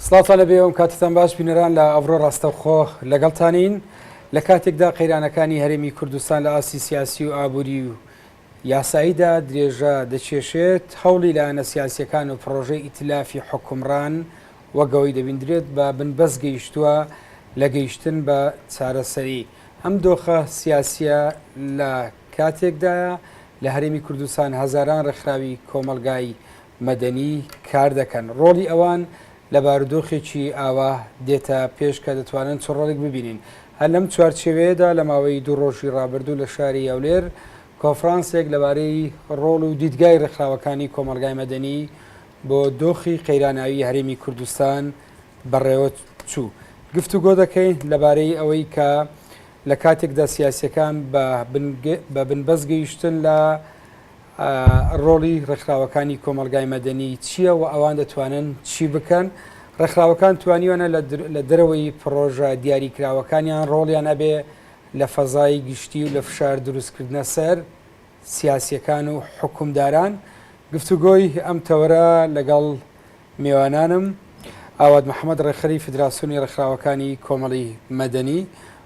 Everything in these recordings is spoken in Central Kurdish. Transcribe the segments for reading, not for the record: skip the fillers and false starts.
سڵاتان لەبێ کاتتان باش بینەران لە ئەڤڕۆ ڕاستەوخۆ لەگەڵتانین لە کاتێکدا قەیرانەکانی هەرێمی کوردستان لە ئاسی سیاسی و ئابووری و یاساییدا درێژە دەچێشێت هەوڵی لایەنە سیاسیەکان و پرۆژەی ئیتلافی حکومڕان وەگەوەی دەبیندرێت بە بنبەست گەیشتووە لە گەیشتن بە چارەسەری ئەم دۆخە سیاسیە لە کاتێکدایە لە هەرێمی کوردستان هەزاران ڕێکخراوی کۆمەلگای مەدەنی کار دەکەن. ڕۆڵی ئەوان لە بارودۆخێکی ئاوا دێتە پێش کە دەتوانن چ ڕۆڵێک ببینین. هەر لەم چوارچێوەیەدا لە ماوەی دوو ڕۆژی ڕابردوو لە شاری یاولێر کۆنفرانسێک لەبارەی ڕۆڵ و دیدگای ڕێکخراوەکانی کۆمەلگای مەدەنی بۆ دۆخی قەیراناوی هەرێمی کوردستان بەڕێوە چوو. گفتوگۆ دەکەین لەبارەی ئەوەی کە لە کاتێکدا سیاسیەکان بە بنبەست گەیشتن لە ڕۆڵی ڕێکخراوەکانی کۆمەلگای مەدەنی چییە و ئەوان دەتوانن چی بکەن. ڕێکخراوەکان توانیوانە لە دەرەوەی پرۆژە دیاریکراوەکانیان ڕۆڵیان ئەبێ لە فەزای گشتی و لە فشار دروستکردنە سەر سیاسیەکان و حکومداران. گفتوگۆی ئەم تەوەرە لەگەڵ میوانانم ئاواد محەممەد ڕێخەری فیدراسیۆنی ڕێکخراوەکانی کۆمەڵی مەدەنی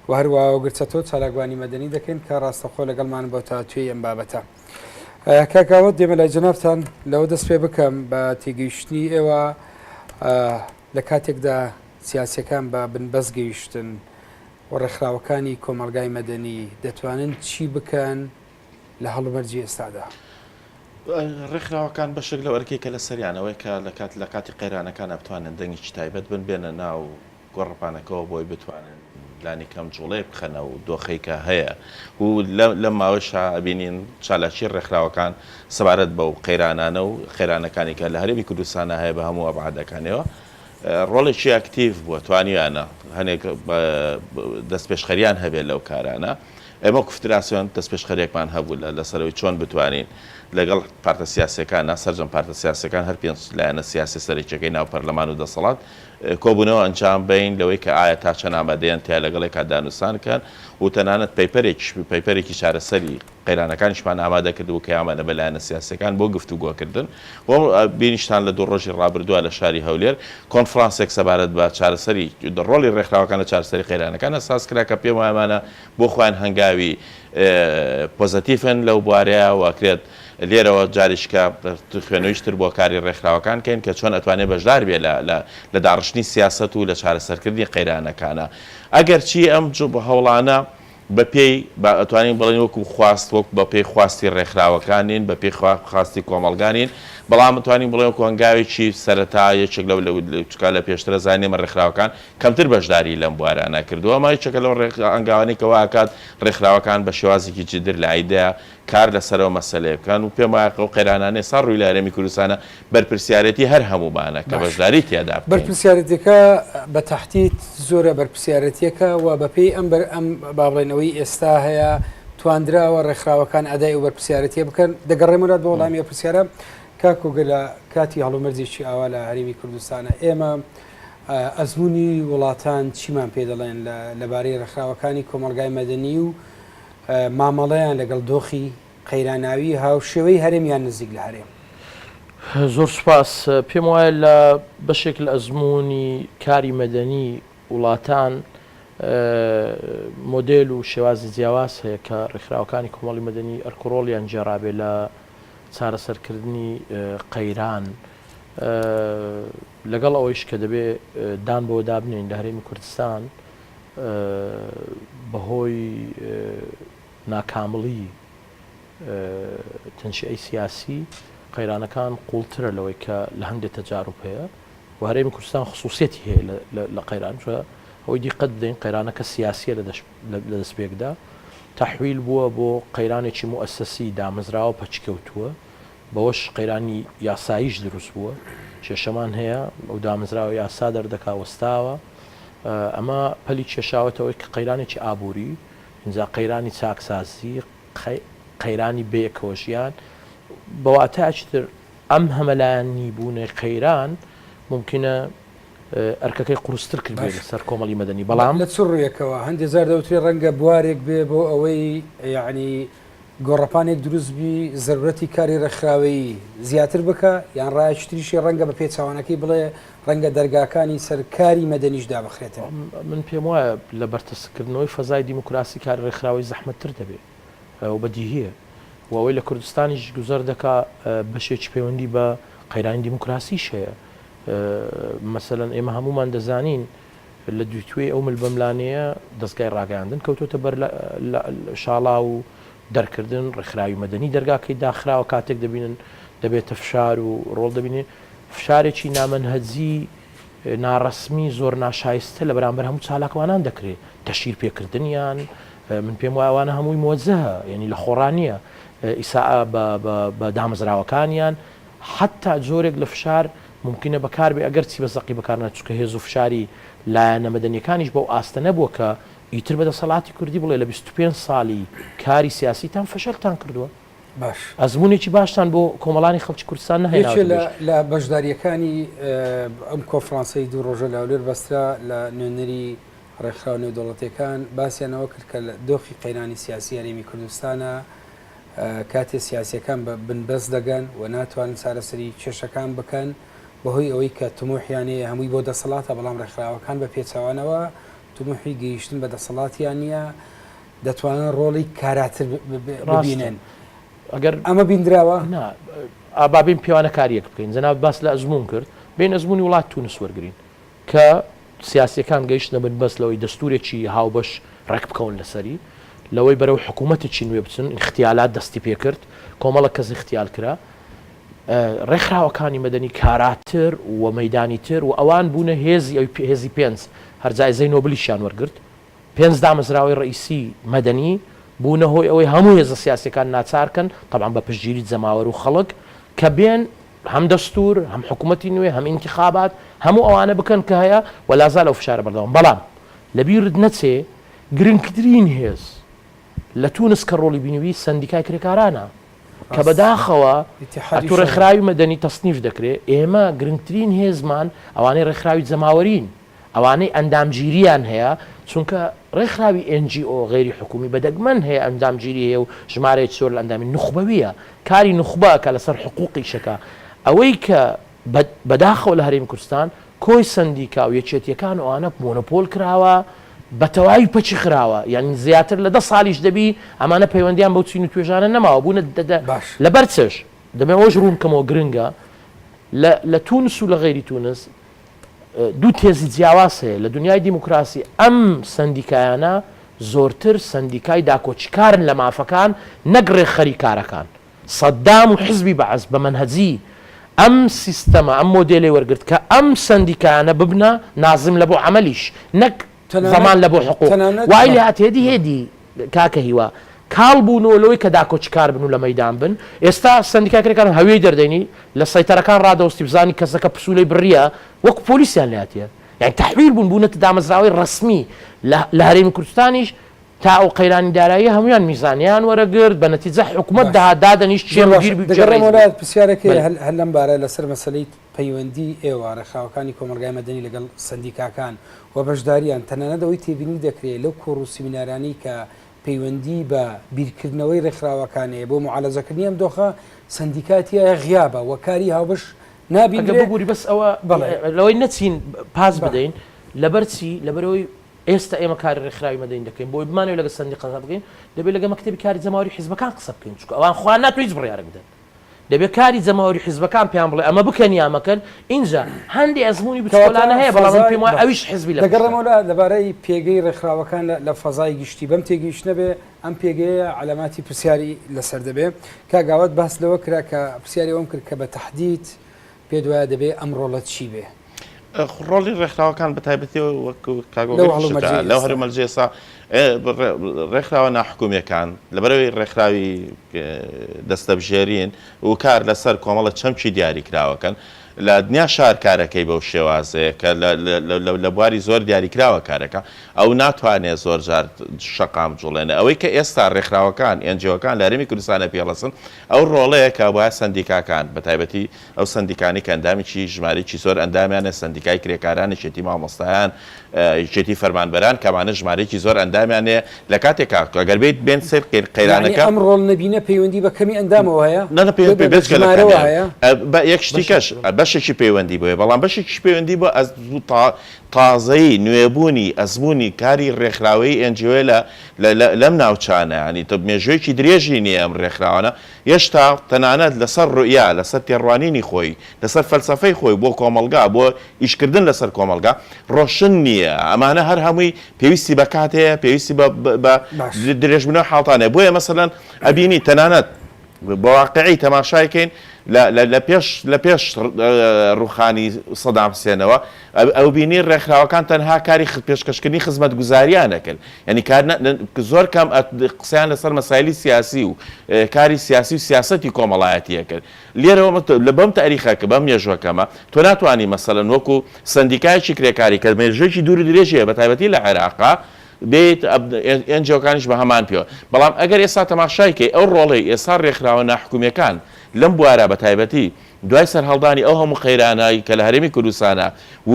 و هەروە وەگرچەتۆ چالاکبانی مەدەنی دەکەین کە ڕاستەخۆ لەگەڵمان بۆ تا توێی ئەم بابەتە. کاکاوت دێمە لای جەنابتان لەوە دەست پێ بکەم بە تێگەیشتنی ئێوە لە کاتێکدا سیاسیەکان بە بنبەست گەیشتن و ڕێکخراوەکانی کۆمەلگای مەدەنی دەتوانن چی بکەن لە هەڵومەرجی ئێستادا. ڕێکخراوەکان بەشێک لە وەرگێک کە لە سەریانەوەی کە لە کاتی قەیرانەکان بتوانن دەنگی تایبەت بنبێنە ناو گۆڕپانەکەەوە بۆی بتوانن لانی کەم جوڵێ بخەنە و دۆخەی کە هەیە و لە ماوەشا بینین چالاکی ڕێکخراوەکان سەبارەت بە و قەیرانانە و خێرانەکانی کە لە هەرێمی کوردستانە هەیە بە هەموو ئەبعادەکانەوە ڕۆڵێکی ئاکتیڤ بووە توانیانە هەنێک دەستپێشخەریان هەبێت لەو کارانە. ئێمە کوفتراسیۆن دەستپێشخەریەکمان هەبوو لەسەرەوەی چۆن بتوانین لەگەڵ پارتە سیاسەکان سەرجەم پارتە سیاسەکان هەر پێنج لایەنە سیاسی سەرچەکەی ناو پەرلەمان و دەسەڵات کۆبوونەوە ئەنجام بین لەوەی کە ئایا تا چەند ئامادەیان تیا لەگەڵێکا دانووسانکەن و تەنانەت پەیپەرێکی چارەسەری قەیرانەکانیشمان ئامادە کردو کە ئامانە بە لایەنە سیاسەکان بۆ گفتوگۆکردن بۆ بینیشتان لە دوو ڕۆژی ڕابردووە لە شاری هەولێر کۆنفرانسێک سەبارەت بە چارەسەری ڕۆڵی ڕێکخراوەکان لە چارەسەری قەیرانەکان ئەساس کرا کە پێم وایمانە بۆ خۆیان هەنگاوی پۆزەتیڤن لەو بوارەیە واکرێت لێرەوە جاریشکە خوێنەوەیشتر بۆ کاری ڕێکخراوەکان کەین کە چۆن ئەتوانێت بەشدار بێ لە داڕشتنی سیاست و لە چارەسەرکردنی قەیرانەکانە. ئەگەر چی ئەم بە هەوڵانە بە پێی ئەتوانین بڵێن وەکو خواست وەک بە پێی خواستی ڕێکخراوەکانین بە پێی خواستی کۆمەڵگانین بەڵام توانین بڵێن وەکو هەنگاوێکی سەرەتا یەکێک لەو لە پێشترە زانێمە ڕێکخراوەکان کەمتر بەشداری لەم بوارانە کردووە مای چەکە لەو ئەنگاوانی کەوا ئاکات ڕێکخراوەکان بە شێوازێکی جدر لە ئایدەیە کار لەسەرەوە مەسەلەیەکان و پێم وایە ئەو قەیرانانەی ساڕ ڕووی لە هەرێمی کوردستانە بەرپرسیارەتی هەر هەموومانە کە بەشداری تێدا بەرپرسیارەتەکە بە تەحتیت زۆرە بەرپرسیارەتیەکە و بەپێی ئەم باڵێنەوەی ئێستا هەیە توانراوە ڕێکخراوەکان ئەدای و بەرپرسیارەتیە بکەن دەگەڕێمەات بە وەڵامی پرسیارە کاکوگە لە کاتی هەڵومەرجێکی ئاوا لە هەرێمی کوردستانە ئێمە ئەزمموی وڵاتان چیمان پێ دەڵێن لەبارەی ڕێکخراوەکانی کۆمەلگای مەدەنی و مامەڵەیان لەگەڵ دۆخی قەیراناوی هاوشێوەی هەرێمیان نزیک لە هەرێم. زۆر سوپاس. پێم وایە لە بەشێک لە ئەزمموی کاری مەدەنی وڵاتان مۆدل و شێوازی جیاواز هەیە کە ڕێکخراوەکانی کۆمەڵی مەدەنی ئەرکڕۆڵیان جێڕابێ لە چارەسەرکردنی قەیران لەگەڵ ئەوەیش کە دەبێ دان بۆ دابنین لە هەرێمی کوردستان بەهۆی ناکامڵی تەنشئەی سیاسی قەیرانەکان قوڵترە لەوەی کە لە هەندێک تەجاروب هەیە و هەرێمی کوردستان خصوصیەتی هەیە لە قەیران ئەوەی دیقەت بدەین قەیرانەکە سیاسیە لە دەستپێکدا تەحویل بووە بۆ قەیرانێکی موئەسەسی دامەزراوە پەچکەوتووە بەوەش قەیرانی یاساییش دروست بووە کێشەمان هەیە ئەو دامەزراوە یاسا دەردەکا وەستاوە ئەمە پەلی کێشاوەتەوەی کە قەیرانێکی ئابووری اینجا قەیرانی چاکسازی قەیرانی بەیەکەوەژیان بەواتایتر ئەم هەمەلایانی بوونەی قەیران ممکنە ئەرکەکەی قورستر کردێ لەسەر کۆمەڵی مەدەنی بەڵام لە چ ڕوویەکەوە هەندێک زار دەوترێ ڕەنگە بوارێک بێ بۆ ئەوەی یعنی گۆڕەپانێک دروستبی زەرورەتی کاری ڕێکخراوەیی زیاتر بکە یان ڕایشتریشی ڕەنگە بە پێچوانەکەی بڵێ ڕەنگە دەرگاکانی سەرکاری مەدەنیشدا بخرێتەوە. من پێم وایە لە بەرتەسکردنەوەی فەزای دیموکراسی کار ڕێکخراوی زەحمەتتر دەبێت و بەدیهەیە و ئەوەی لە کوردستانیش گوزەر دەکا بەشێکی پەیوەندی بە قەیرانی دیموکراسیش هەیە. مەسەلەن ئێمە هەمومان دەزانین لە دوتوێ ئەو ملبەملانەیە دەستگای ڕاگەاندن کەوتۆتە بەر شاڵا و دەرکردن ڕێکخراوی مەدەنی دەرگاکەی داخراوە کاتێک دەبینن دەبێتە فشار و ڕۆڵ دەبینێ فشارێکی نامەنهەجی ناڕەسمی زۆر ناشایستە لە بەرامبەر هەموو چالاکوانان دەکرێت تەشیر پێکردنیان من پێم وایوانە هەمووی مۆزەهە ینی لە خۆڕانیە ئیسا بە دامەزراوەکانیان حتا جۆرێک لە فشار ممکنە بەکار بێ ئەگەر چی بە زەقی بەکارنا چکە هێز و فشاری لایەنە مەدەنیەکانیش بەو ئاستە نەبووە کە ئیتر بەدەسەڵاتی کوردی بڵێ لە 25 ساڵی کاری سیاسیتان فەشەلتان کردووە. باش ئەزمونێکی باشتان بۆ کۆمەڵانی خەڵکی کوردستان نەهێناوە. لە بەشداریەکانی ئەم کۆفرانسەی دوو ڕۆژە لاولێر بەسترا لە نوێنەری ڕێکخراو نێودەوڵەتیەکان باسییانەوە کرد کە لە دۆخی قەیرانی سیاسی هەرێمی کوردستانە کاتێ سیاسیەکان بە بنبەست دەگەن و ناتوانن چارەسەری کێشەکان بکەن بەهۆی ئەوەی کە تموحیانەیە هەمووی بۆ دەسەڵاتە بەڵام ڕێکخراوەکان بە پێچەوانەوە تموحی گەیشتن بە دەسەڵاتیان نیە دەتوانن ڕۆڵی کاراتر ببینن. ئەگەر ئەمە بیندراوە ئابابین پیاوانە کاریەک بکەین جەناب باس لە ئەزمون کرد بین ئەزمموی وڵات تونس وەرگین کە سیاسیەکان گەیشتە بنبەست لەوەی دەستورێکی هاوبەش ڕێک بکەون لەسەری لەوەی بەرەو حکوومەتێکی نوێ بچن اختیالات دەستی پێکرد کۆمەڵە کەس اختیال کرا ڕێکخراوەکانی مەدەنی کاراتر و مەدانی تر و ئەوان بوونە هێزی پێنج هەرجایزەی نۆبلیشیان وەرگرت 5 دامەزراوی ڕئیسی مەدەنی بوونە هۆی ئەوەی هەموو هێزە سیاسەکان ناچارکەن طبعاً بە پشتگیری جەماوەر و خەڵک کە بێن هەم دەستور هەم حکوومەتی نوێ هەم انتخابات هەموو ئەوانە بکەن کە هەیە وەلازا لەو فشارە بەردەوام بەڵام لەبیرت نەچێ گرنگترین هێز لە تونس کە ڕۆڵی بینوی سندیکای کرێکارانە کە بەداخەوە ئەتو ڕێکخراوی مەدەنی تەسنیف دەکرێت ئێمە گرنگترین هێزمان ئەوانەی ڕێکخراوی جەماوەرین ئەوانەی ئەندامگیریان هەیە چونکە ڕێکخراوی NGO غێری حکومی بەدەگمەن هەیە ئەندامگیری هەیە و ژمارەیە زۆر لە ئەندامی نخبەویە کاری نخبە کە لەسەر حقوقی شەکە ئەوەی کە بەداخەوە لە هەرێمی کوردستان کۆی سندیکا و یەکێتیەکان ئەوانە مۆنۆپۆل کراوە بە تەواوی پەچی خراوە یعنی زیاتر لە 10 ساڵیش دەبی ئەمانە پەیوەندیان بەو چین و توێژانە نەماوە بوونە لەبەر چش دەمێ ئەوەش ڕوونکەمەوە گرنگە لە تونس و لە غێری تونس دوو تێزی جیاواز هەیە لە دنیای دیموکراسی ئەم سندیکایانە زۆرتر سندیکای داکۆچیکارن لە مافەکان نەگڕێ خەریکارەکان سەدام و حزبی بەعەز بە منهەجی ئەم سیستەمە ئەم مۆدێلی وەرگرت کە ئەم سندیکایانە ببنە نازم لە بۆ عەمەلیش نەک زەمان لە بۆ حقوق وای لە هاتێدی هێدی کاکە هیوا کاڵ بوونەوە لەوەی کە داکۆچیکار بن و لە مەیدان بن ئێستا سندیکاکرێکان هەوێی دەردەینی لە سەیتەرەکان ڕادەوەستی بزانی کەسەکە پسوولەی بڕیە وەک پۆلیسیان لاتیە یعنی تحویل بوون بوونەتە دامەزراوەی ڕسمی لە هەرێمی کوردستانیش تا ئەو قەیرانی دارایی هەمویان میزانیان وەرەگرت بە نەتیجە حکوومەت دادەنیشت چێمەگیر بگەڕێمەوە پرسیارێکی هەر لەم بارە لەسەر مەسەلەی پەیوەندی ئێوە ڕێکخراوەکانی کۆمەلگای مەدەنی لەگەڵ سندیکاکان و بەشداریان تەنانەتەوەی تێبینی دەکرێت لەو کۆڕ و سیمینارانی کە پەیوەندی بە بیرکردنەوەی ڕێکخراوەکانەیە بۆ معالەجەکردنی ئەم دۆخە سندیکاتیە غیابە وەکاری هاوبەش نابینرێت بگووری بەس ئەوە لەوەی نەچین پاس بدەین لەبەرچی لەبەرەوەی ئێستا ئێمە کاری ڕێکخراوی مەدەنی دەکەین بۆی بمانەوە لەگە سندیقە بگەین دەبێت لەگە مەکتەبی کاری جەماوەری حیزبەکان قسە بکەین چونکە ئەوان خوا ناتوانن هیچ بڕیارە بدەن دەبێت کاری جەماوەری حیزبەکان پێیان بڵێ ئەمە بکەن یا مەکەن اینجا هەندی ئەزمموی بچکۆلانە هەیە بەڵام پێم وایە ئەویش حیزبی لە دەگەڕێمەوە لەبارەی پێگەی ڕێکخراوەکان لە فەزای گشتی بەم تێگەیشتنە بێ ئەم پێگەیە علاماتی پرسیاری لەسەر دەبێت کاگاوت باس لەوە کرا کە پرسیاری ئەوم کرد کە بە تەحدید پێ دوایە دەبێت ئەمڕۆڵە چی بێ ڕۆڵی ڕێکخراوەکان بە تایبەتی وەکو لەو هەرمەلجێسا ڕێکخراوە ناحکومیەکان لەبەرەوەی ڕێکخراوی دەستەبژێرین و کار لەسەر کۆمەڵە چەمچی دیاری کراوەکەن لە دنیا شار کارەکەی بەو شێوازەیە کە لە بواری زۆر دیاریکراوە کارەکە ئەو ناتوانێت زۆر جار شەقام جوڵێنە ئەوەی کە ئێستا ڕێکخراوەکان ئەنجۆکان لە هەرێمی کوردستانە پێڵەسن ئەو ڕۆڵەیە کە وایە سندیکاکان بە تایبەتی ئەو سندیکانی کە ئەندامێکی ژمارەی زۆر ئەندامیانە سندیکای کرێکارانی شێتی مامۆستایان شێتی فەرمانبەران کەمانە ژمارەیەکی زۆر ئەندامیانێ لە کاتێکا ئەگەر بێت بێن سەر قەیرانەکە ئەم ڕۆڵ نەبینە پەیوەندی بە کەمی ئەندامەوە هەیە نە پێوەندی بە یەک شتیکەش بەشێکی پەیوەندی بۆیە بەڵام بەشێکی پەیوەندی بۆ تازایی نوێبوونی ئەزمموی کاری ڕێکخراوەی ئەنجوێ لەم ناوچانە ینی تۆ مێژوەیەکی درێژی نییە ئەم ڕێکخراوانە هێشتا تەنانەت لەسەر ڕوئیا لەسەر تێڕوانینی خۆی لەسەر فەلسەفەی خۆی بۆ کۆمەلگا بۆ ئیشکردن لەسەر کۆمەلگا ڕۆشن نییە ئەمانە هەر هەمووی پێویستی بە کاتەیە پێویستی بە درێژبوونەوە حاڵتانێ بۆیە مەسەلەن ئەبینی تەنانەت بەواقعی تەماشایکەین لە پێش ڕوخانی سەدام حوسێنەوە ئەو بینی ڕێکخراوەکان تەنها کاری پێشکەشکردنی خزمەت گوزاریانەکەن ینی زۆر کەم قسەیان لەسەر مەسایلی سیاسی و کاری سیاسی و سیاسەتی کۆمەڵایەتیە کرد لێرەوە لە بەم تاریخەکە بەم مێژوەکەمە تۆ ناتوانانی مەسەلەن وەکو سندیکایکی کرێکاری کە مێژوەیەکی دوور و درێژەیە بە تایبەتی لە عێراقا بێت ئەنجۆکانیش بە هەمان پێوە بەڵام ئەگەر ئێستا تەماشایکەی ئەو ڕۆڵی ئێستا ڕێکخراوە ناحکومیەکان لەم بوارە بە تایبەتی دوای سەرهەڵدانی ئەو هەموو قەیرانایی کە لە هەرێمی کوردستانە و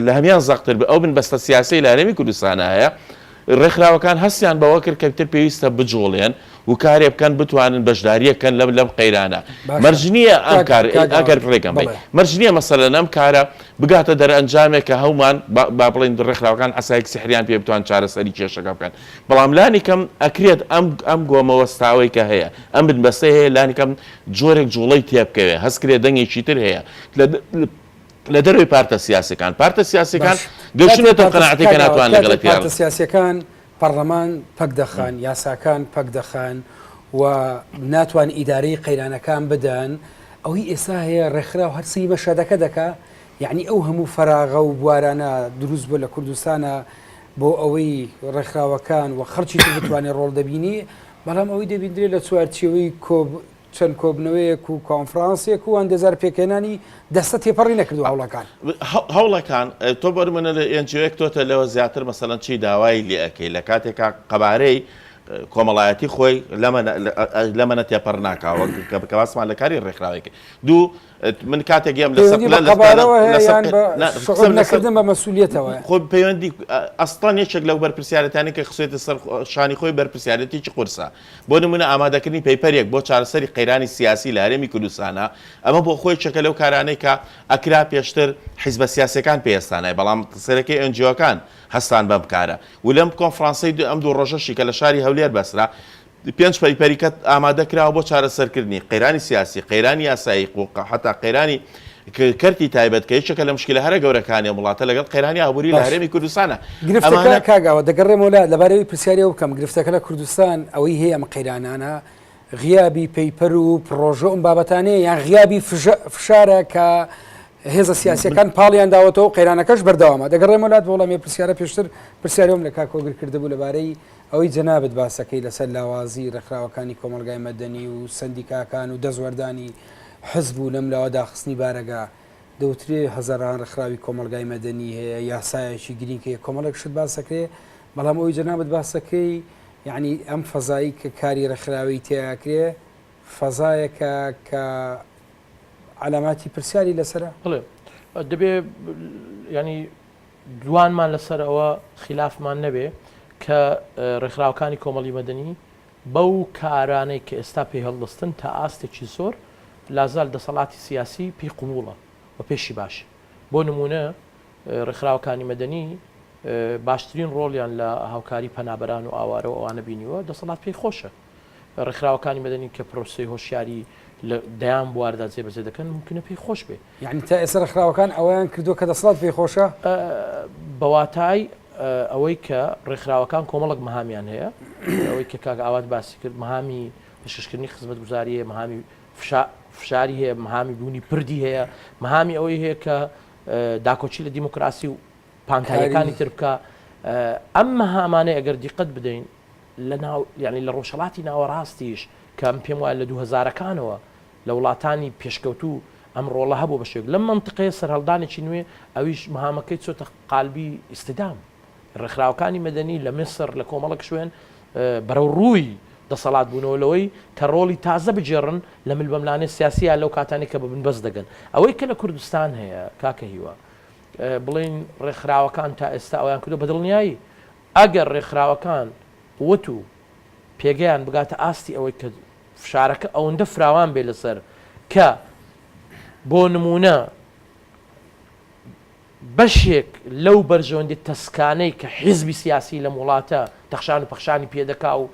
لە هەمیان زەقتر بە ئەو بنبەستە سیاسی لە هەرێمی کوردستانە هەیە ڕێکخراوەکان هەستیان بەوە کرد کە تر پێویستە بجوڵێن و کارێ بکەن بتوانن بەشداریەکەن لەم قەیرانە مەرجنیە ئەم کار ئەگەر ڕێگەم بێ مەرجنیە مەسەلەن ئەم کارە بگاتە دەرئەنجامێک کە هەومان با بڵین ڕێکخراوەکان ئەسایەک سحریان پێ بتوان چارەسەری کێشەکە بکەن بەڵام لانی کەم ئەکرێت ئەم گۆمەوەستاوەی کە هەیە ئەم بنبەستەی هەیە لانی کەم جۆرێک جوڵەی تێبکەوێ هەستکرێت دەنگێکی تر هەیە لە دەروی پارتە سیاسەکان گەشتێتە قەناعەتی کە ناتوان لەگەڵ پارتە سیاسیەکان پەرلەمان پەک دەخان یاساکان پەک دەخان و ناتوان ئیدارەی قەیرانەکان بدەن ئەوەی ئێستا هەیە ڕێکخراو هەرسی مەشادەکە دەکا یعنی ئەو هەموو فەراغە و بوارانە دروست بووە لە کوردستانە بۆ ئەوەی ڕێکخراوەکان و خەڵکی بتوانێت ڕۆڵ دەبینی بەڵام ئەوەی دەبیندرێت لە چوارچێوەی چەند کۆبنەوەیەک و کۆنفرانسێک و ئەندێزار پێکێنانی دەستە تێپەڕی نەکردو هەوڵەکان تۆ بەرمونە لە ئەنجوەیەک تۆتە لەوە زیاتر مەسەڵەن چی داوای لێ ئەەکەی لە کاتێکا قەبارەی کۆمەڵایەتی خۆی لەمەنە تێپەڕ ناکاوە کە باسمان لە کاری ڕێکخراوێکی دوو من کاتێک گەم نەکردن بە مەسوولیەتەوە خۆ پەیوەندی ئەستان یەکێک لەو بەرپرسیارەتانی کە خسوێتە سەر شانی خۆی بەرپرسیارەتێکی قورسە بۆ نمونە ئامادەکردنی پەیپەرێک بۆ چارەسەری قەیرانی سیاسی لە هەرێمی کوردستانە ئەمە بۆ خۆی چەکە لەو کارانەی کە ئەکرا پێشتر حیزبە سیاسەکان پێێستانای بەڵام سەرەکەی ئەنجۆکان هەستان بەم کارە و لەم کۆنفرانسەی ئەم دوو ڕۆژەشی کە لە شاری هەولێر بەسرا 5 پەیپەریکەت ئامادەکراوە بۆ چارەسەرکردنی قەیرانی سیاسی قەیرانی یاسایی حتا قەیرانی کەرتی تایبەت کە هیچەکە لە مشکلە هەرە گەورەکانی وڵاتە لەگەڵ قەیرانی ئابووری لە هەرێمی کوردستانە گرفتەکە کاگاوە دەگەڕێمەوە لەبارەوەی پرسیارەوە بکەم گرفتەکە لە کوردستان ئەوەی هەیە ئەم قەیرانانە غیابی پەیپەر و پرۆژە ئەم بابەتانەیە یان غیابی فشارە کە هێزە سیاسیەکان پاڵیان داوەتەوە قەیرانەکەش بەردەوامە دەگەڕێمە وڵات وەڵامی پرسیارە پێشتر پرسیارەوەم لە کاکۆگر کردبوو لەبارەی ئەوەی جەنابەت باسەکەی لەسەر لاوازی ڕێکخراوەکانی کۆمەلگای مەدەنی و سندیکاکان و دەزوەردانی حزب و لەم لاوە داخستنی بارەگا دەوترێ هەزاران ڕێکخراوی کۆمەلگای مەدەنی هەیە یاسایەکی گرینگکەیە کۆمەڵێک شت باسەکەی بەڵام ئەوەی جەنابەت باسەکەی یعنی ئەم فەزایی کە کاری ڕێکخراوی تیاکرێ فەزایەکە کە علاماتی پرسیاری لەسرە دەبێ ینی دوانمان لەسەر ئەوە خلافمان نەبێ کە ڕێکخراوەکانی کۆمەڵی مەدەنی بەو کارانەی کە ئێستا پێی هەڵدەستن تا ئاستێکی زۆر لازال دەسەڵاتی سیاسی پێی قوبوڵە و پێشی باش بۆ نمونە ڕێکخراوەکانی مەدەنی باشترین ڕۆڵیان لە هاوکاری پەنابەران و ئاوارە و ئەوانە بینیوە دەسەڵات پێی خۆشە ڕێکخراوەکانی مەدەنی کە پرۆسەی هۆشیاری لە دەیان بواردا جێبەجێ دەکەن ممکنە پێی خۆش بێ یعنی تا ئێستا ڕێکخراوەکان ئەویان کردو کە دەسەڵات پێی خۆشە بەواتای ئەوەی کە ڕێکخراوەکان کۆمەڵک مەهامیان هەیە ئەوەی کە کاک ئاوات باسی کرد مەهامی پێشکەشکردنی خزمەت گوزاریە مەهامی فشاری هەیە مەهامی بوونی پردی هەیە مەهامی ئەوەی هەیە کە داکۆچی لە دیموکراسی و پانتاییەکانی تر بکە ئەم مەهامانەی ئەگەر دیقەت بدەین لە ناو یعنی لە ڕۆژهەڵاتی ناوەڕاستیش کەم پێم وایە لە 2000ەکانەوە لە وڵاتانی پێشکەوتوو ئەم ڕۆڵە هەبوو بە شێک لەم منطقەیە سەرهەڵدانێکی نوێ ئەویش مهامەکەی چۆتە قالبی ئیستیدام ڕێکخراوەکانی مەدەنی لە میسر لە کۆمەڵک شوێن بەرەو ڕووی دەسەڵات بوونەوەی کە ڕۆڵی تازە بجێڕن لە ملبەملانێ سیاسیە لەو کاتانی کە ببن بەس دەگەن ئەوەی کە لە کوردستان هەیە کاکە هیوە بڵین ڕێکخراوەکان تا ئێستا ئەویان کردو بە دڵنیایی ئەگەر ڕێکخراوەکان وت و پێگەیان بگاتە ئاستی ئەوەی کە فشارەکە ئەوەندە فراوان بێ لەسەر کە بۆ نمونە بەشێک لەو بەرژەوەندی تەسکانەی کە حیزبی سیاسی لە وڵاتە تەخشان و پەخشانی پێدەکا و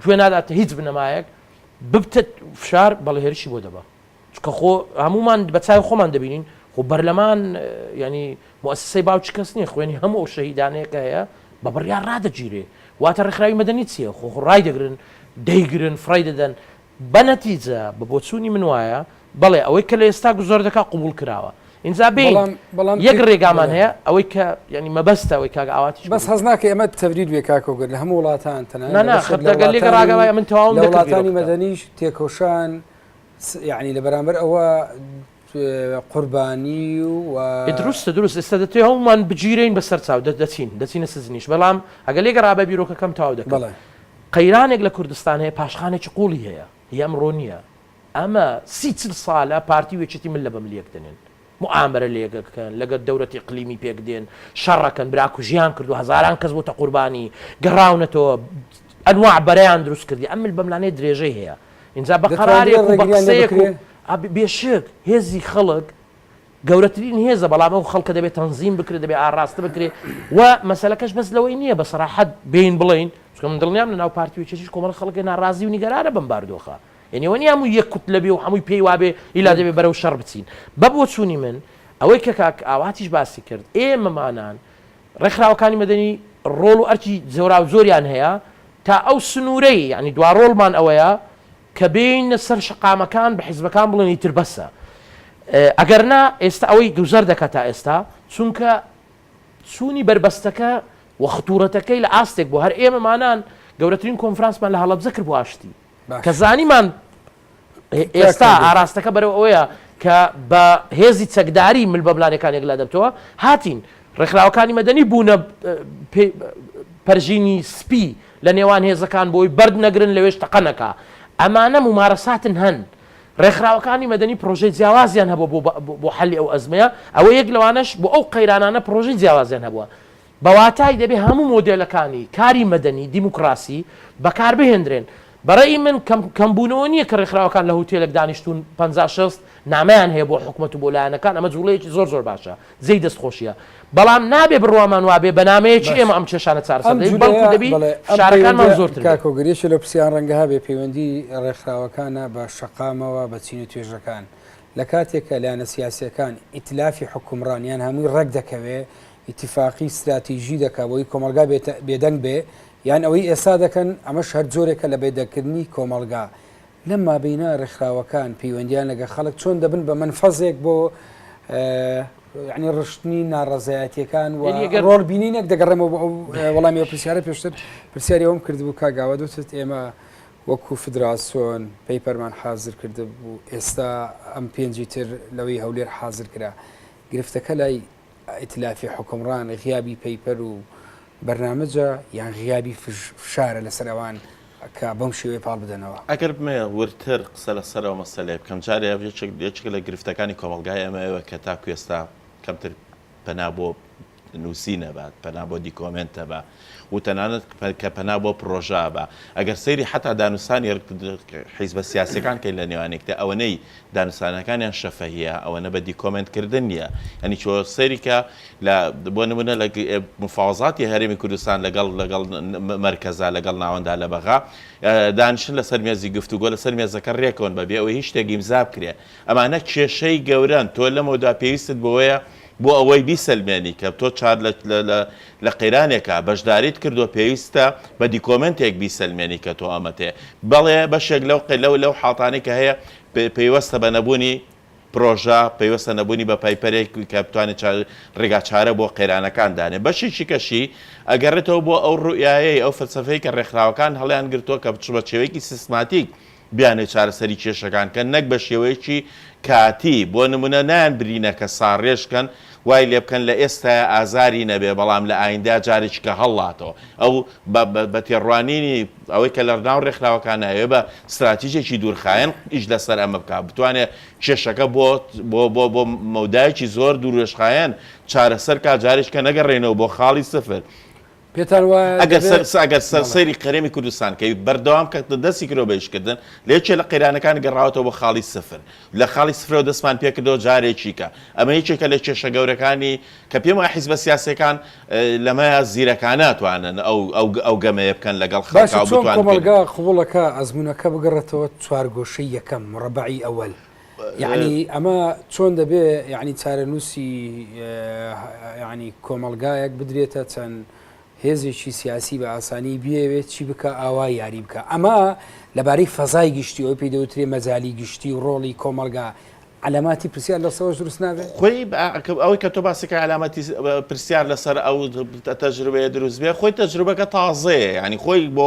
گوێ ناداتە هیچ بنەمایەک ببتت فشار بەڵێ هێرشی بۆ دەبا چکە خۆ هەمومان بە چای خۆمان دەبینین خۆ بەرلەمان ینی مؤسسەی باوچ کەس نییە خوێنی هەموو ئەو شەهیدانەیەکە هەیە بە بڕیار ڕادەگیرێ واتە ڕێکخراوی مەدەنی چییە خۆ ڕای دەگرن دەیگرن فڕای دەدەن بە نەتیجە بە بۆچوونی من وایە بەڵێ ئەوەی کە لە ئێستا گوزۆر دەکا قوبول کراوە اینجا بین یەک ڕێگامان هەیە ئەوەی کە ینی مەبەستە ئەوەی کاگە ئاواتی بەس حەز ناکە ئەمە تەورید بێ کاکۆگەر لە هەموو وڵاتان تەنانە خەتەگەل لێگە ڕاگەوای من تەواو لە وڵاتانی مەدەنیش تێکۆشان یعنی لە بەرامبەر ئەوە قوربانی و دروستە دروست ئێستا دەتوێ هەمومان بگیرین بەسەر چاو دەچینە سزنیش بەڵام ئەگە لێگە ڕابە بیرۆکەکەم تاو دەکەم قەیرانێک لە کوردستان هەیە پاشخانێکی قوڵی هەیە ئەمڕۆ نییە ئەمە 30 ساڵە پارتی وێچێتی من لە بەملیەک دەنێن معامرە لێگەکەن لەگەر دەورەتی قلیمی پێک دێن شەڕەکەن براکو ژیان کردو هەزاران کەس بۆتە قوربانی گەڕاونەتەوە ئەنواع بەرەیان دروست کردی ئەم بەملانەی درێژەی هەیە اینجا بە قەرارێک و بە قسەیەک بێشک هێزی خەڵک گەورەترین هێزە بەڵام ئەو خەڵکە دەبێت تەنزیم بکرێت دەبێت ئاڕاستە بکرێت و مەسەلەکەش بەس لەوەی نییە بە سەراحەت بین بڵین چکە من دڵنیام لە ناو پارتی وێچێتیش کۆمەڵ خەڵکی ناڕازی و نیگەرانە بەم باردۆخە یعنی وەنی هەموو یەک کوت لەبێ و هەمووی پێی وابێ ئیلا دەبێ بەرەو شەڕ بچین بە بۆ چوونی من ئەوەی کە کاک ئاواتیش باسی کرد ئێمەمانان ڕێکخراوەکانی مەدەنی ڕۆڵ و ئەرکی زۆرا و زۆریان هەیە تا ئەو سنوورەی ینی دوا ڕۆڵمان ئەوەیە کە بینە سەر شقامەکان بە حیزبەکان بڵێن ئیتر بەسە ئەگەرنا ئێستا ئەوەی گوزەر دەکات تا ئێستا چونکە چوونی بربەستەکە و خطورەتەکەی لە ئاستێک بۆ هەر ئێمەمانان گەورەترین کۆنفرانسمان لە هەڵەبجە کرد بۆ ئاشتی کە زانیمان ئێستا ئاراستەکە بەرەو ئەوەیە کە بە هێزی چەکداری ملبەملانەکانێک لا دەبتەوە هاتین ڕێکخراوەکانی مەدەنی بوونە پەرژینی سپی لە نێوان هێزەکان بۆی بەرد نەگرن لەوێش تەقەنەکە ئەمانە ممارەساتن هەن ڕێکخراوەکانی مەدەنی پرۆژەی جیاوازیان هەبوو بۆ حەلی ئەو ئەزمەیە ئەوە یەک لەوانەش بۆ ئەو قەیرانانە پرۆژەی جیاوازیان هەبووە بەواتای دەبێ هەموو مۆدێلەکانی کاری مەدەنی دیموکراسی بەکار بهێنرێن بەڕێی من کەمبوونەوە نییە کە ڕێکخراوەکان لە هوتێلێک دانیشتون 50 نامەیان هەیە بۆ حکومەت و بۆ لایەنەکان ئەمە جوڵەیەکی زۆر باشە جێی دەستخۆشیە بەڵام نابێ بڕوامان وابێ بەنامەیەکی ئێمە ئەم کێشانە چارەسەر بەڵکو دەبی شارەکانمان زۆرتر کاکۆگریشە لە پرسیان ڕەنگە هەبێ پەیوەندی ڕێکخراوەکانە بە شەقامەوە بە چین و توێژەکان لە کاتێکە لایەنە سیاسیەکان ئیتلافی حکومڕانیان هەمووی ڕێک دەکەوێ ئیتیفاقی استراتیژی دەکا بۆی کۆمەلگا بێدەنگ بێ یان ئەوەی ئێستا دەکەن ئەمەش هەر جۆرێکە لە بێدەکردنی کۆمەلگا لەم مابینە ڕێکخراوەکان پەیوەندیان لەگە خەڵک چۆن دەبن بە منفەزێک بۆ ینی ڕشتنی ناڕەزایەتیەکان و ڕۆڵ بینینێک دەگەڕێمەوە بۆ وەڵامی پرسیارە پێشتر پرسیاری ئەوم کردبوو کاگاوە دوتت ئێمە وەکو فدراسۆن پەیپەرمان حازر کرده بوو ئێستا ئەم پێنجی تر لەوەی هەولێر حازر کرا گرفتەکە لای ئیتلافی حکومڕان غیابی پەیپەر و بەرنامەجە یان غیابی فشارە لەسەر ئەوان کە بەم شێوەیە پاڵ بدەنەوە ئەگەر بمێ ورتر قسە لەسەرەوە مەسەلێ بکەم جارێ یەکێک لە گرفتەکانی کۆمەلگای ئەمەوە کە تاکو ئێستا کەمتر پەنا بۆ نووسینە بات پەنا بۆ دیکۆمنتە بە و تەنانەت کە پەنا بۆ پرۆژە بە ئەگەر سەیری حتا دانووسانی حیزبە سیاسەکان کەی لە نێوانێکتە ئەوەنەی دانووسانەکانیان شەفەهیە ئەوەنە بە دیکۆمنتکردن نییە ئەنی چۆ سەیری کە بۆ نمونە لە مفاوزاتی هەرێمی کوردستان لەگەڵ مەرکەزا لەگەڵ ناوەندا لە بەغا دانیشتن لەسەر مێزی گفتوگۆ لەسەر مێزەکە ڕێکەوەن بەبێ ئەوەی هیچ شتێکی ئیمزا بکرێ ئەمانە کێشەی گەورەن تۆ لەمەوەدا پێویستت بۆیە بۆ ئەوەی بیسەلمێنی کە تۆ چار لە قەیرانێکە بەشداریت کردو پێویستە بە دیکۆمنتێک بیسەلمێنی کە تۆ ئەمەتێ بەڵێ بەشێک لەو حاڵتانی کە هەیە پێوەستە بە نەبوونی پرۆژە پێوەستە نەبوونی بە پایپەرێک کە بتوانێت ڕێگا چارە بۆ قەیرانەکان دانێ بەشێکی کەشی ئەگەڕێتەوە بۆ ئەو ڕوئایەی ئەو فەلسەفەی کە ڕێکخراوەکان هەڵیان گرتووە کە بچ بە شێوەیەکی سیستماتیک بیانێ چارەسەری کێشەکان کە نەک بە شێوەیەکی کاتی بۆ نمونە نان برینە کە ساڕێژکەن وای لێ بکەن لە ئێستا ئازاری نەبێ بەڵام لە ئایندا جارێک کە هەڵاتەوە ئەو بە تێڕوانینی ئەوەی کە لە ناو ڕێکخراوەکان ناوێ بە استراتیژێکی دوورخایەن ئیش لەسەر ئەمە بکات بتوانێت کێشەکە بۆ مەودایەکی زۆر دوورێژخایەن چارەسەر کا جارێک کە نەگەڕێنەوە بۆ خاڵی سفر پێتان وایە ئەگەر سەرسەری قەرێمی کوردستان کە بەردەوام کە دەستی کرۆ بەیشکردن لێکێ لە قەیرانەکان گەڕاوەتەوە بە خاڵی سفر لە خاڵی سفرەوە دەستمان پێکردەوە جارێکی کە ئەمە یەکێکە لە کێشە گەورەکانی کە پێم وایە حیزبە سیاسیەکان لەمە زیرەکان ناتوانن ئەو گەمەیە بکەن لەگەڵ خەڵکا و بتوانن کۆمەلگا قبوڵەکە ئەزمونونەکە بگەڕێتەوە چوارگۆشەی یەکەم ڕەبعی ئەوەل یعنی ئەمە چۆن دەبێ یعنی چارەنووسی یعنی کۆمەلگایەک بدرێتە چەند هێزێکی سیاسی بە ئاسانی بێوێت چی بکە ئاوا یاری بکە ئەمە لەبارەی فەزای گشتی ئەوی پێی دەوترێ مەجای گشتی و ڕۆڵی کۆمەلگا علاماتی پرسیار لەسەوە دروست نابێت خۆی ئەوەی کە تۆ باسەکە علامەتی پرسیار لەسەر ئەو تەجروبەیە دروست بێ خۆی تەجروبەکە تازەیە ینی خۆی بۆ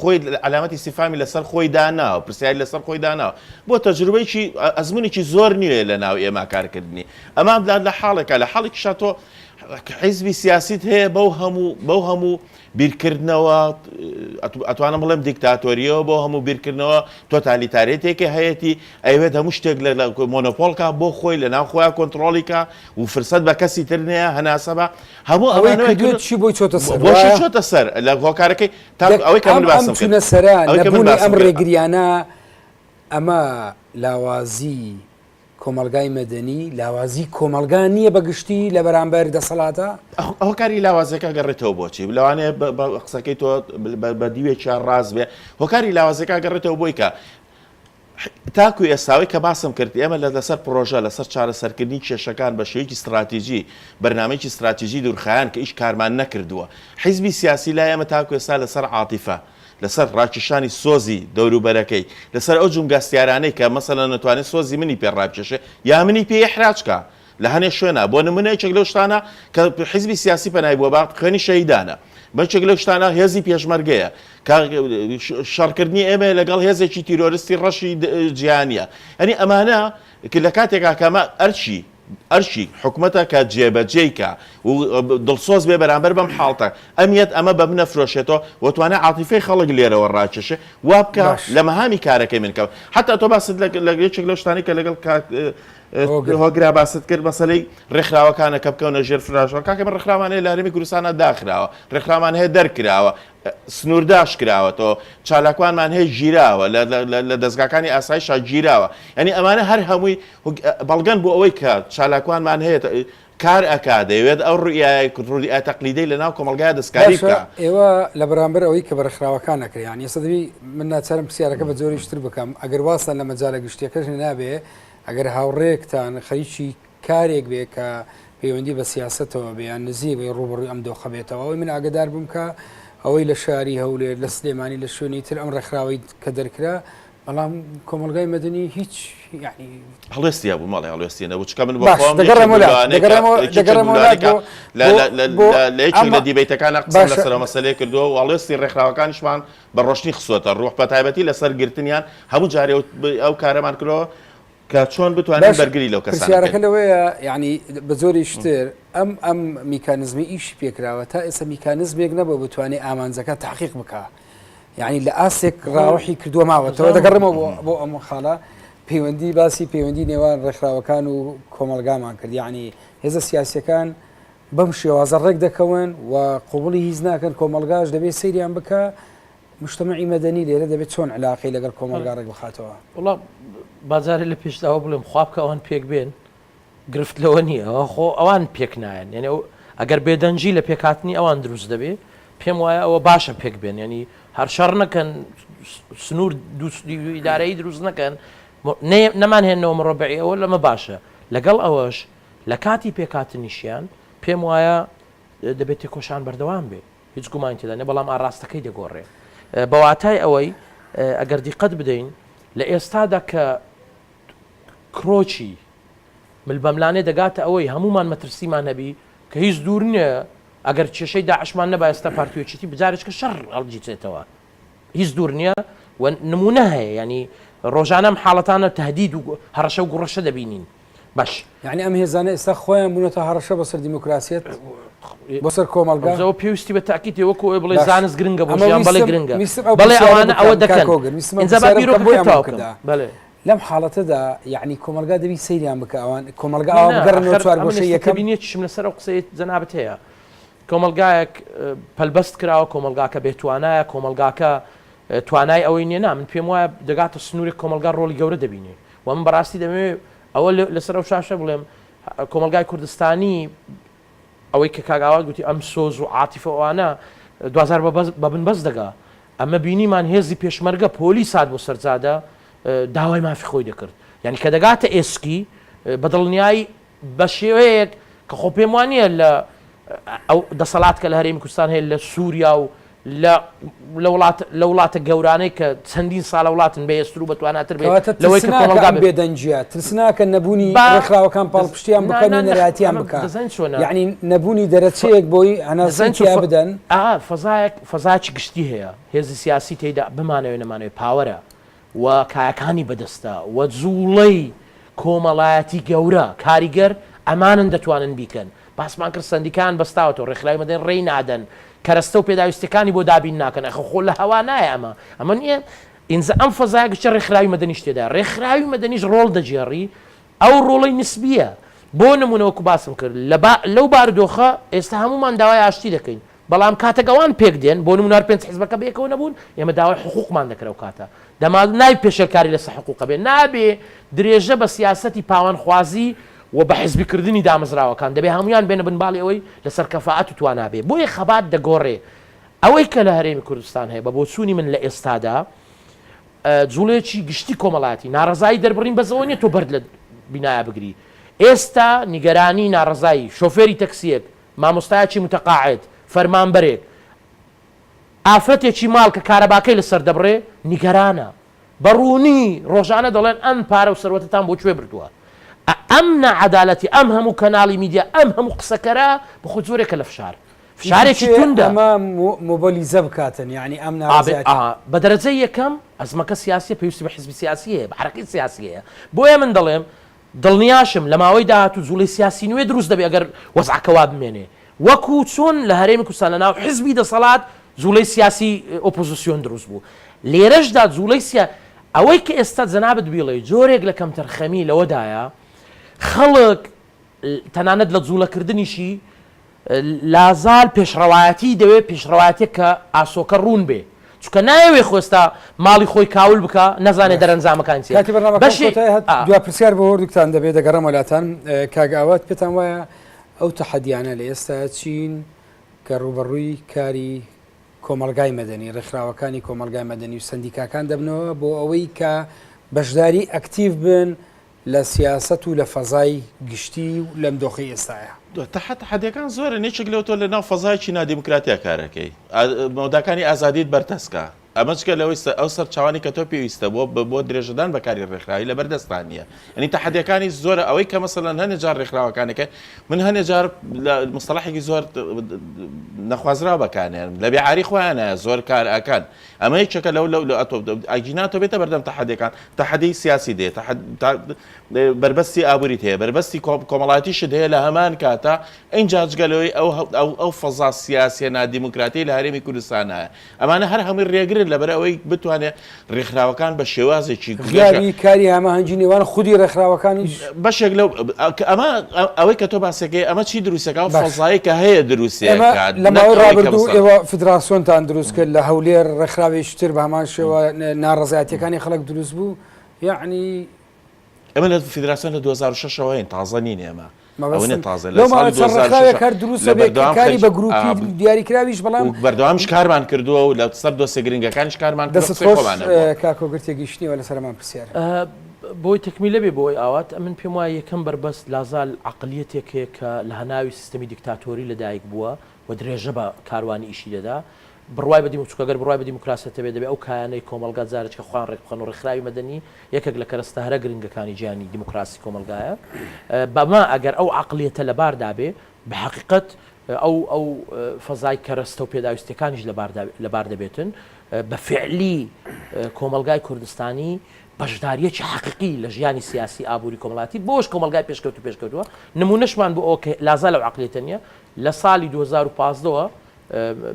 خۆی علامەتی استیفامی لەسەر خۆی داناوە پرسیاری لەسەر خۆی داناوە بۆ تەجروبەیەکی ئەزمونێکی زۆر نیوێ لە ناو ئێمە کارکردنی ئەمە لە حاڵێکە لە حاڵێکی شاتۆ حیزبی سیاسیت هەیە بەو هەموو بیرکردنەوە ئەتوانم بڵێم دیکتاتۆریەوە بۆ هەموو بیرکردنەوە تۆتالیتارێتێکی هەیەی ئەوێت هەموو شتێک لە مۆنۆپۆلکە بۆ خۆی لە ناو خۆیان کۆنتترۆلیکە و فرسەت بە کەسی تر نەیە هەناسە بە هەموو ئەوەی چی بۆی چۆتە سەر بۆشی چۆتە سەر لە هۆکارەکەی ئەوەی کە من باسم چونە سەرا لەبوونی ئەم ڕێگریانە ئەمە لاوازی کۆمەلگای مەدەنی لاوازی کۆمەلگا نییە بەگشتی لە بەرامبەر دەسەڵاتە ئەو کاری لاوازەکە گەڕێتەوە بۆچی لەوانەیە قسەکەی تۆ بە دیوێکیان ڕاز بێ هۆکاری لاوازەکە گەڕێتەوە بۆی کە تاکو ئێستاوی کە باسم کرد ئێمە لەسەر پرۆژە لەسەر چارەسەرکردنی کێشەکان بە شێوەیەکی استراتیژی بەرنامەیەکی استراتیژی دوورخایەن کە هیچ کارمان نەکردووە حیزبی سیاسی لای ئێمە تاکو ئێستا لەسەر عاتیفە لەسەر ڕاکێشانی سۆزی دەوروبەرەکەی لەسەر ئەو جومگاستیارانەی کە مەسەلەن نتوانێت سۆزی منی پێڕابکێشێ یا منی پێ حراجکە لە هەنێ شوێنە بۆ نمونەیەکێک لەو شتانە کە حیزبی سیاسی پەنای بووە باق خوێنی شەهیدانە بەچێک لەو شتانە هێزی پێشمەرگەیە شەڕکردنی ئێمە لەگەڵ هێزێکی تیرۆریستی ڕەشی جیهانیە ئەنی ئەمانە لە کاتێکا کەمە ئەرشی حکوومەتە کە جێبەجێیکە و دڵسۆز بێ بەرامبەر بەم حاڵتە ئەمیت ئەمە بە منە فرۆشێتەوە وتوانە عاتیفەی خەڵک لێرەوە ڕاکێشێ وا بکە لە مەهامی کارەکەی منکەوت حتا تۆ باست لە یەکێک لەو شتانی کە لەگەڵ هۆگرا باست کرد مەسەلەی ڕێکخراوەکانە کە بکەونە ژێر فراشەوە کاکە من ڕێکخراوانەیە لە هەرێمی کوردستانە داخراوە ڕێکخراوان هەیە دەرکراوە سنوورداش کراوەتەوە چالاکوانمان هەیە ژیراوە لە دەستگاکانی ئاسایشا گیراوە ینی ئەمانە هەر هەمووی بەڵگەن بۆ ئەوەی کە چالاکوانمان هەیە کار ئەکا دەیەوێت ئەو ڕوئای تەقلیدەی لە ناو کۆمەلگای دەستکاری بکە ئێوە لە بەرامبەر ئەوەی کە بەرەخراوەکان نەکریان ێستا دەبی من ناچارم پرسیارەکە بە زۆری شتر بکەم ئەگەر واستان لە مەجالە گشتیەکەش نابێ ئەگەر هاوڕێکتان خەریکی کارێک بێ کە پەیوەندی بە سیاستەوە بێیان نزیک بێ ڕوبڕووی ئەم دۆخە بێتەوە ئەوەی من ئاگدار بووم کە ئەوەی لە شاری هەولێر لە سلێمانی لە شوێنی تر ئەم ڕێکخراوەی کە دەرکرا بەڵام کۆمەلگای مەدەنی هیچ یعنی هەڵێستیا بوو ماڵی هەڵێستی نەبوو چکە من لەیەکی لە دیبیتەکان قسم لەسەر مەسەلەیە کردووە و هەڵێستی ڕێکخراوەکانیشمان بە ڕۆشنی خسوەتە ڕوح بە تایبەتی لەسەر گرتنیان هەموو جارێ ئەو کارەمان کردەوە کە چۆن بتوانین بەرگری لەو کەسانە پرسیارەکە لەوەیە یعنی بە زۆری شتر ئەم میکانزمی ئیشی پێکراوە تا ئێستا میکانزمێک نەبوو بتوانێت ئامانجەکە تحقیق بکە یعنی لە ئاسێک ڕاوەحی کردووە ماوەتەوە دەگەڕێمەوە بۆ ئەم خاڵە پەیوەندی باسی پەیوەندی نێوان ڕێکخراوەکان و کۆمەلگامان کرد یعنی هێزە سیاسیەکان بەم شێوازە ڕێک دەکەون و قوبوڵی هیچ ناکەن کۆمەلگاش دەبێت سەیریان بکە مجتەمەعی مەدەنی لێرە دەبێت چۆن علاقەی لەگەڵ کۆمەلگا ڕێک بخاتەوە وڵا بازارێ لە پێشداوە بڵێم خواب کە ئەوان پێک بێن گرفت لەوە نییە ئەوە خۆ ئەوان پێک نایەن یعنی ئەگەر بێدەنجی لە پێکاتنی ئەوان دروست دەبێت پێم وایە ئەوە باشە پێک بێن ینی هەر شەڕ نەکەن سنوور ئیدارەیی دروست نەکەن نەمان هێنەوە مڕۆبعی ئەوە لەمە باشە لەگەڵ ئەوەش لە کاتی پێکاتنیشیان پێم وایە دەبێت تێکۆشان بەردەوام بێ هیچ گومان تێدا نێ بەڵام ئاراستەکەی دەگۆڕێ بەواتای ئەوەی ئەگەر دیقەت بدەین لە ئێستادا کە کرۆچی ملبەملانێ دەگاتە ئەوەی هەمومان مەترسیمان هەبی کە هیچ دوور نییە ئەگەر کێشەی داعشمان نەبا ئێستا پارتیۆچیتی بجارێککە شەڕ هەڵگیرێتەوە هیچ دوور نییە ونمونە هەیە ینی ڕۆژانەم حاڵەتانە تهدید و هەڕەشە و گوڕەشە دەبینین باش یعنی ئەم هێزانە ئێستا خۆیان بوونەتە هەڕەشە بەسەر دیموکراسیەت بۆسەر کۆمەلگا زەوە پێویستی بە تاکیتی وەکو بڵێ زانست گرنگە بۆ ژیان بەڵێ گرنگە بەڵێ ئەوانە ئەوە دەکەن ئینجا با بیرۆ بۆی تاوکەم بەڵێ لەم حاڵەتەدا یعنی کۆمەلگا دەبی سەیریان بکە ئەوان کۆمەلگا ئەوە بگەڕنەوە چوارگۆشەی یەکەم بینێتشم لەسەر ئەو قسەیت جەنابەت هەیە کۆمەلگایەک پەلبەست کراوە کۆمەلگاکە بێتوانایە کۆمەلگاکە توانای ئەوەی نیە من پێم وایە دەگاتە سنووری کۆمەلگا ڕۆڵی گەورە دەبینێ و من بەڕاستی دەمەوێت ئەوە لەسەر ئەو شاشە بڵێم کۆمەلگای کوردستانی ئەوەی کە کاگاوات گوتی ئەم سۆز و عاتیفە ئەوانە 2000 بەبن بەس دەگا ئەمە بینیمان هێزی پێشمەرگە پۆلیسات بۆ سەرجادە داوای مافی خۆی دەکرد یعنی کە دەگاتە ئێسکی بەدڵنیایی بە شێوەیەک کە خۆ پێم وانە لە ئەو دەسەڵات کە لە هەرێمی کوردستان هەیە لە سووریا و لە وڵاتە گەورانەی کە چەندین ساڵە وڵاتن بە ئێستر و بەتواناتر بێت لەوەی کە کۆمەلگا بێدەنجە ترسناکە نەبوونی ڕێکخراوەکان پاڵپشتیان بکەن و نەراتیان بکەن یعنی نەبوونی دەرەچەیەک بۆی هەناسەنیا بدەن فەزایکی گشتی هەیە هێزی سیاسی تێیدا بمانەوێ نەمانەوێت پاوەرە و کایەکانی بەدەستە و جوڵەی کۆمەڵایەتی گەورە کاریگەر ئەمانن دەتوانن بیکەن باسمان کرد سندیکان بەستاوەتەوە ڕێکخراوی مەدەنی ڕێی نادەن کەرەستە و پێداویستەکانی بۆ دابین ناکەن خۆ لە هەوا نایە ئەمە نییە ئینجا ئەم فەزای گشتە ڕێکخراوی مەدەنیش تێدا ڕێکخراوی مەدەنیش ڕۆڵ دەجێڕی ئەو ڕۆڵەی نسبیە بۆ نمونەوەکو باسم کرد لەو بارودۆخە ئێستا هەمومان داوای ئاشتی دەکەین بەڵام کاتەگەوان پێک دێن بۆ نمونار پێنج حیزبەکە بەیەکەوە نەبوون ئێمە داوای حقوقمان دەکرێت کاتە دەما نای پێشەکاری لەسەر حقوقە بێ نابێ درێژە بە سیاسەتی پاوانخوازی و بە حیزبیکردنی دامەزراوەکان دەبێ هەمویان بێنە بنباڵی ئەوەی لەسەر کەفاعەت و توانابێ بۆیە خەبات دەگۆڕێ ئەوەی کە لە هەرێمی کوردستان هەیە بە بۆچوونی من لە ئێستادا جوڵەیەکی گشتی کۆمەڵاتی ناڕزایی دەربڕین بەزەوە نیە تۆ بەرد لە بینایە بگری ئێستا نیگەرانی ناڕزایی شۆفێری تەکسیەک مامۆستایەکی متەقاعد فەرمانبەرێک ئافرەتێکی ماڵ کە کارەباکەی لەسەر دەبڕێ نیگەرانە بەڕوونی ڕۆژانە دەڵێن ئەم پارە و سەروەتتان بۆ کوێ بردووە ئەم نەعەدالەتی ئەم هەموو کەناڵی میدیا ئەم هەموو قسەکەرە بەخۆ زۆرێکە لە فشارێکی توندە ئەمە مۆبەلیزە بکاتن یعنی ئەم بە دەرەجەی یەکەم ئەزمەکە سیاسی پێویستی بە حیزبی سیاسی هەیە بە حرەکەی سیاسی هەیە بۆیە من دەڵێم دڵنیاشم لە ماوەی داهاتوو جوڵەی سیاسی نوێ دروست دەبێت ئەگەر وەزعکەوا بمێنێ وەکو چۆن لە هەرێمی کوردستان لەناو حیزبی دەسەڵات جوڵەی سیاسی ئۆپۆزیسیۆن دروست بوو لێرەشدا جوڵەی ئەوەی کە ئێستا جەنابەت بیڵێ جۆرێک لە کەم تەرخەمی لەوەدایە خەڵک تەنانەت لە جوڵەکردنیشی لازال پێشڕەوایەتی دەوێت پێشڕەوایەتێک کە ئاسۆکە ڕوون بێ چونکە نایەوێ خۆستا ماڵی خۆی کاول بکە نەزانێت دەرەنجامەکانی دو پرسیار بە هۆردوکتان دەبێت دەگەڕم وڵاتان کاگاوات پێتان وایە ئەو تەحەدیانە لە ئێستا چین کە ڕوبەڕووی کاری کۆمەلگای مەدەنی ڕێکخراوەکانی کۆمەلگای مەدەنی و سندیکاکان دەبنەوە بۆ ئەوەی کە بەشداری ئەکتیڤ بن لە سیاست و لە فەزای گشتی و لەم دۆخی ئێستاە تەحەدیەکان زۆرە نێچێک لەوتۆ لە ناو فەزایکی نادیموکراتیا کارەکەی مۆداکانی ئازادیت بەردەستکە ئەمە چکە لەوەی ئەو سەر چاوانی کە تۆ پێویستە بۆ درێژەدان بەکاری ڕێکخراوی لە بەردەستان نیە ئەنی تەحەدیەکانی زۆرە ئەوەی کە مەسەڵەن هەنێ جار ڕێکخراوەکانەکە من هەنێ جار مستەڵەحێکی زۆر نەخوازرا بەکانێن لە بێعاری خۆیانە زۆر کار ئەکەن ئەمە یەکێکە لەو ئاگیناتۆ بێتە بەردەم تەحەدیەکان تەحەدی سیاسی دێت بربەستی ئابووریت هەیە بربەستی کۆمەڵاتیشت هەیە لە هەمان کاتە ئەینجا جگەلەوەی ئەو فەزا سیاسیە نادیموکراتی لە هەرێمی کوردستانە ئەمانە هەر هەمووی ڕێگرن لەبەر ئەوەی بتوانێت ڕێکخراوەکان بە شێوازێکی گوێری کاری ئەمە هەنجی نێوان خودی ڕێکخراوەکانیش بەشێک لەو ئەمە ئەوەی کە تۆ باسەکەی ئەمە چی دروستەکە فەزایی کە هەیە دروستێکات لە ماوەی ڕابردوو ئێوە فدراسیۆنتان دروست کرد لە هەولێر ڕێکخراوێکتر بە هەمان شێوە ناڕزایەتیەکانی خەڵک دروست بوو یعنی ئەمە لە فیدراسیۆن لە 2006ەوە هەین تازە نین ئێمە کار دروستە بێکاری بە گروپی دیاریکراویش بەڵام بەردەوامش کارمان کردووە و لە سەر دۆسێ گرنگەکانش کارمان کاکۆگرتێ گشتنیوە لە سەرمان پرسیار بۆی تەکمیلە بێ بۆی ئاوات من پێم وایە یەکەم بربەست لازال عقلیەتێک هەیە کە لە هەناوی سیستەمی دیکتاتۆری لەدایک بووە و درێژە بە کاروانی ئیشی دەدا بڕوای بە دیموکراسیەگەر بڕوای بە دیموکراسیەتە بێت دەبێت ئەو کایانەی کۆمەلگا جارێککە خوان ڕێکخەن و ڕێکخراوی مەدەنی یەکێک لە کەرەستەهرە گرنگەکانی گیانی دیموکراسی کۆمەلگایە بەما ئەگەر ئەو عقلیەتە لەباردا بێ بە حەقیقەت ئەو فەزای کەرەستە و پێداویستەکانیش لەبار دەبێتن بە فعلی کۆمەلگای کوردستانی بەشداریەکی حقیقی لە ژیانی سیاسی ئابووری کۆمەڵاتی بۆش کۆمەلگای پێشکەوتووە نمونەشمان بۆ ئەوکە لازا لەو عقلێتە نیە لە ساڵی 2015ەوە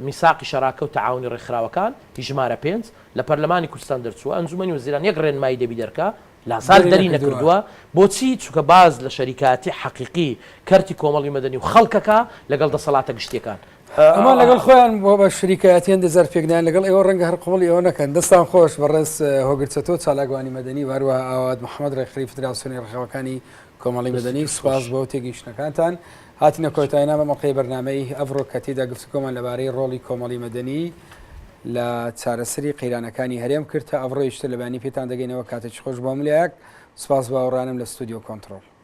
میساقی شەراکە و تەعاونی ڕێکخراوەکان ژمارە 5 لە پەرلەمانی کوردستان دەرچووە ئەنجومەنی وەزیران یەک ڕێنمایی دەبی دەرکا لاسال دەری نەکردووە بۆچی چونکە باز لە شەریکاتی حقیقی کەرتی کۆمەڵی مەدەنی و خەڵکەکە لەگەڵ دەسەڵاتە گشتیەکان ئەمان لەگەڵ خۆیان بۆ بە شریکایەتیان دەزار پێکدان لەگەڵ ئێوە ڕەنگە هەر قوڵی ئەوە نەکەن دەستان خۆش بەڕێز هۆگرچەتۆ چالاگوانی مەدەنی واروە ئاوات محەممەد ڕێکخری فدراسیۆنی ڕێخەوەکانی کۆمەڵی مەدەنی سوپاس بۆ تێگەیشتنەکانتان هاتینە کۆتایینا بە مەڵقەی بەرنامەی ئەڤڕۆ کە تێدا گفتگۆمان لەبارەی ڕۆڵی کۆمەڵی مەدەنی لە چارەسەری قەیرانەکانی هەرێم کرد تا ئەڤڕۆ یشتە لەبانی پێتان دەگەینەوە کاتێکی خۆش بۆ ملایەک سوپاس باوەڕانم لە ستودیۆ کۆنتڕۆل